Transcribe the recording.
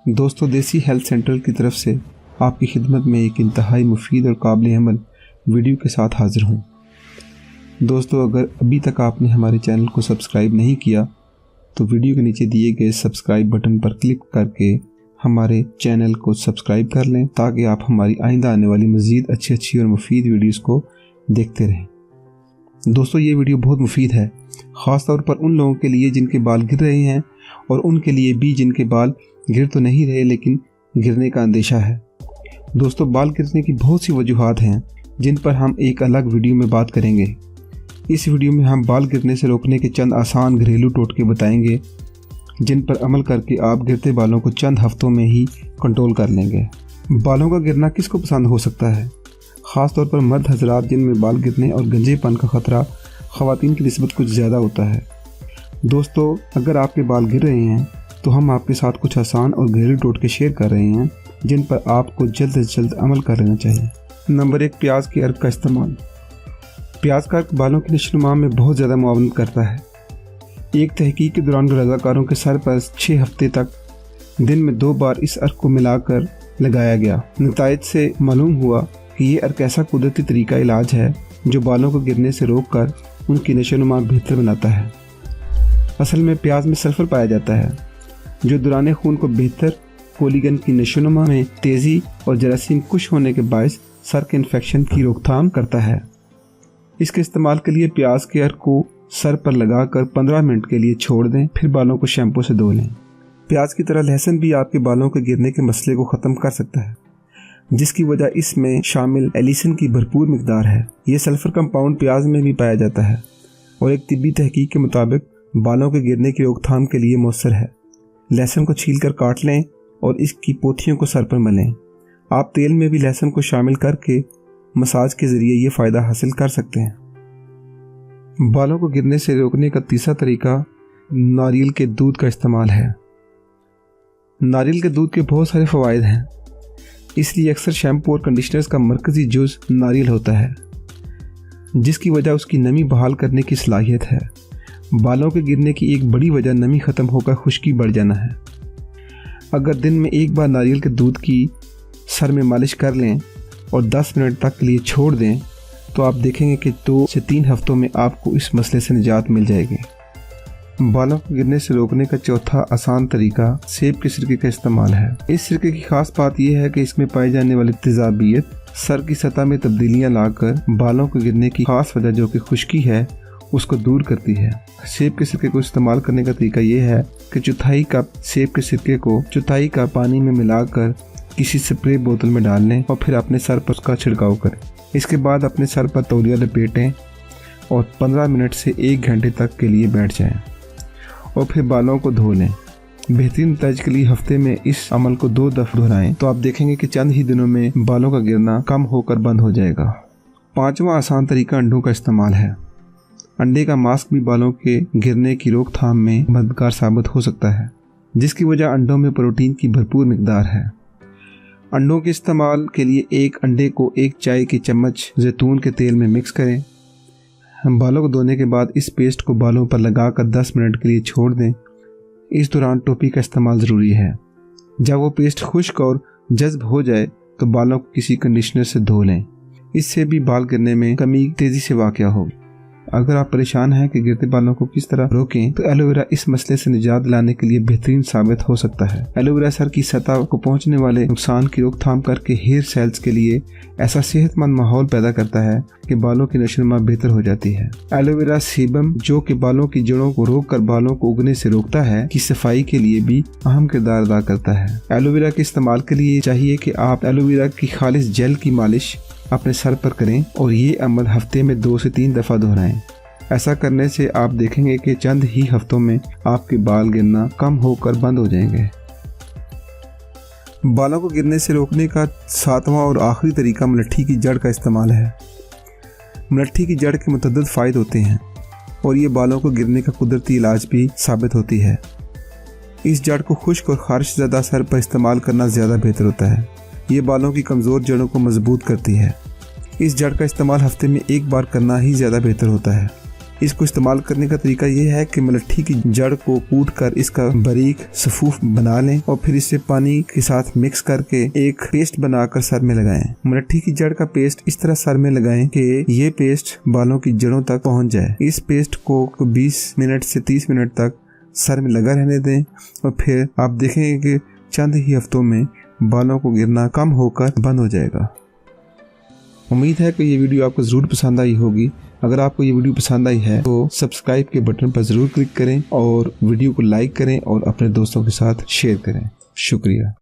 दोस्तों, देसी health centre की तरफ से आपकी खिदमत में एक इंतहाई मुफीद और काबिल अमल वीडियो के साथ हाज़िर हूँ। दोस्तों, अगर अभी तक आपने हमारे चैनल को सब्सक्राइब नहीं किया तो वीडियो के नीचे दिए गए सब्सक्राइब बटन पर क्लिक करके हमारे चैनल को सब्सक्राइब कर लें ताकि आप हमारी आइंदा आने वाली मज़ीद अच्छी और मुफीद वीडियोज़ को देखते रहें। दोस्तों, ये वीडियो बहुत मुफीद है, ख़ास तौर पर उन लोगों के लिए जिनके बाल गिर रहे हैं और उनके लिए भी जिनके बाल गिर तो नहीं रहे लेकिन गिरने का अंदेशा है। दोस्तों, बाल गिरने की बहुत सी वजूहात हैं जिन पर हम एक अलग वीडियो में बात करेंगे। इस वीडियो में हम बाल गिरने से रोकने के चंद आसान घरेलू टोटके बताएंगे जिन पर अमल करके आप गिरते बालों को चंद हफ्तों में ही कंट्रोल कर लेंगे। बालों का गिरना किसको पसंद हो सकता है, ख़ास तौर पर मर्द हजरात जिनमें बाल गिरने और गंजेपन का ख़तरा ख़वातीन की निस्बत कुछ ज़्यादा होता है। दोस्तों, अगर आपके बाल गिर रहे हैं तो हम आपके साथ कुछ आसान और घरेलू टोटके शेयर कर रहे हैं जिन पर आपको जल्द से जल्द अमल कर लेना चाहिए। नंबर 1, प्याज के अर्क का इस्तेमाल। प्याज का अर्क बालों की नशोनुमा में बहुत ज़्यादा मुआवनत करता है। एक तहकीक के दौरान रज़ाकारों के सर पर 6 हफ्ते तक दिन में 2 बार इस अर्क को मिलाकर लगाया गया। नताइज से मालूम हुआ कि ये अर्क ऐसा कुदरती तरीका इलाज है जो बालों को गिरने से रोक कर उनकी नशोनुमा बेहतर बनाता है। असल में प्याज में सल्फ़र पाया जाता है जो दौरान खून को बेहतर कोलिगन की नशोनुमा में तेज़ी और जरासीम कुश होने के बायस सर के इन्फेक्शन की रोकथाम करता है। इसके इस्तेमाल के लिए प्याज के अर्क को सर पर लगाकर 15 मिनट के लिए छोड़ दें, फिर बालों को शैम्पू से धो लें। प्याज की तरह लहसुन भी आपके बालों के गिरने के मसले को ख़त्म कर सकता है, जिसकी वजह इसमें शामिल एलिसिन की भरपूर मिकदार है। ये सल्फ़र कंपाउंड प्याज में भी पाया जाता है और एक तिब्बी तहकीक के मुताबिक बालों के गिरने की रोकथाम के लिए मौसर है। लहसुन को छीलकर काट लें और इसकी पोथियों को सर पर मलें। आप तेल में भी लहसुन को शामिल करके मसाज के ज़रिए ये फ़ायदा हासिल कर सकते हैं। बालों को गिरने से रोकने का तीसरा तरीका नारियल के दूध का इस्तेमाल है। नारियल के दूध के बहुत सारे फ़वाइद हैं, इसलिए अक्सर शैम्पू और कंडीशनर्स का मरकज़ी जुज़ नारियल होता है, जिसकी वजह उसकी नमी बहाल करने की सलाहियत है। बालों के गिरने की एक बड़ी वजह नमी ख़त्म होकर खुश्की बढ़ जाना है। अगर दिन में एक बार नारियल के दूध की सर में मालिश कर लें और 10 मिनट तक के लिए छोड़ दें तो आप देखेंगे कि 2 से 3 हफ्तों में आपको इस मसले से निजात मिल जाएगी। बालों को गिरने से रोकने का चौथा आसान तरीका सेब के सिरके का इस्तेमाल है। इस सिरके की खास बात यह है कि इसमें पाई जाने वाली तेजाबियत सर की सतह में तब्दीलियां लाकर बालों को गिरने की खास वजह जो कि खुश्की है उसको दूर करती है। सेब के सिरके को इस्तेमाल करने का तरीका यह है कि 1/4 कप सेब के सिरके को 1/4 कप पानी में मिलाकर किसी स्प्रे बोतल में डाल लें और फिर अपने सर पर उसका छिड़काव करें। इसके बाद अपने सर पर तौलिया लपेटें और 15 मिनट से 1 घंटे तक के लिए बैठ जाएं और फिर बालों को धो लें। बेहतरीन नतीजे के लिए हफ्ते में इस अमल को 2 दफ़ा दोहराएं तो आप देखेंगे कि चंद ही दिनों में बालों का गिरना कम होकर बंद हो जाएगा। 5वां आसान तरीका अंडों का इस्तेमाल है। अंडे का मास्क भी बालों के गिरने की रोकथाम में मददगार साबित हो सकता है, जिसकी वजह अंडों में प्रोटीन की भरपूर मिकदार है। अंडों के इस्तेमाल के लिए एक अंडे को 1 चाय की चम्मच जैतून के तेल में मिक्स करें। हम बालों को धोने के बाद इस पेस्ट को बालों पर लगाकर 10 मिनट के लिए छोड़ दें। इस दौरान टोपी का इस्तेमाल ज़रूरी है। जब वो पेस्ट खुश्क और जज्ब हो जाए तो बालों को किसी कंडीशनर से धो लें। इससे भी बाल गिरने में कमी तेज़ी से वाक़या होगी। अगर आप परेशान हैं कि गिरते बालों को किस तरह रोकें तो एलोवेरा इस मसले से निजात दिलाने के लिए बेहतरीन साबित हो सकता है। एलोवेरा सर की सतह को पहुंचने वाले नुकसान की रोकथाम करके हेयर सेल्स के लिए ऐसा सेहतमंद माहौल पैदा करता है कि बालों की नशोनुमा बेहतर हो जाती है। एलोवेरा सीबम जो कि बालों की जड़ों को रोककर बालों को उगने से रोकता है की सफाई के लिए भी अहम किरदार अदा करता है। एलोवेरा के इस्तेमाल के लिए चाहिए कि आप एलोवेरा की खालिश जेल की मालिश अपने सर पर करें और ये अमल हफ्ते में 2 से 3 दफ़ा दोहराएं। ऐसा करने से आप देखेंगे कि चंद ही हफ्तों में आपके बाल गिरना कम होकर बंद हो जाएंगे। बालों को गिरने से रोकने का 7वां और आखिरी तरीका मलट्ठी की जड़ का इस्तेमाल है। मलट्ठी की जड़ के मुतअद्दिद फ़ायदे होते हैं और ये बालों को गिरने का कुदरती इलाज भी साबित होती है। इस जड़ को खुश्क और खारिश ज़्यादा सर पर इस्तेमाल करना ज़्यादा बेहतर होता है। ये बालों की कमज़ोर जड़ों को मजबूत करती है। इस जड़ का इस्तेमाल हफ्ते में 1 बार करना ही ज़्यादा बेहतर होता है। इसको इस्तेमाल करने का तरीका ये है कि मलट्ठी की जड़ को कूट कर इसका बारीक सफूफ बना लें और फिर इसे पानी के साथ मिक्स करके एक पेस्ट बनाकर सर में लगाएं। मलट्ठी की जड़ का पेस्ट इस तरह सर में लगाएं कि ये पेस्ट बालों की जड़ों तक पहुंच जाए। इस पेस्ट को 20 मिनट से 30 मिनट तक सर में लगा रहने दें और फिर आप देखेंगे कि चंद ही हफ्तों में बालों को गिरना कम होकर बंद हो जाएगा। उम्मीद है कि ये वीडियो आपको ज़रूर पसंद आई होगी। अगर आपको ये वीडियो पसंद आई है तो सब्सक्राइब के बटन पर ज़रूर क्लिक करें और वीडियो को लाइक करें और अपने दोस्तों के साथ शेयर करें। शुक्रिया।